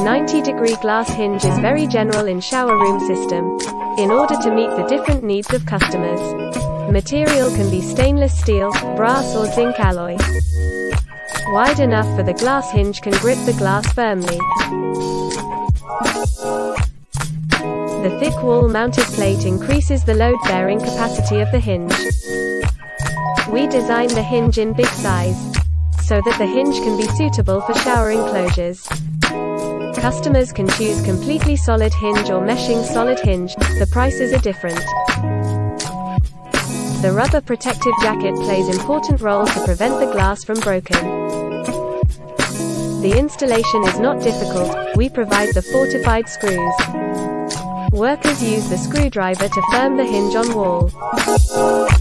90-degree glass hinge is very general in shower room system, in order to meet the different needs of customers. Material can be stainless steel, brass or zinc alloy. Wide enough for the glass hinge can grip the glass firmly. The thick wall-mounted plate increases the load-bearing capacity of the hinge. We design the hinge in big size, so that the hinge can be suitable for shower enclosures. Customers can choose completely solid hinge or meshing solid hinge, the prices are different. The rubber protective jacket plays important role to prevent the glass from broken. The installation is not difficult, we provide the fortified screws. Workers use the screwdriver to firm the hinge on wall.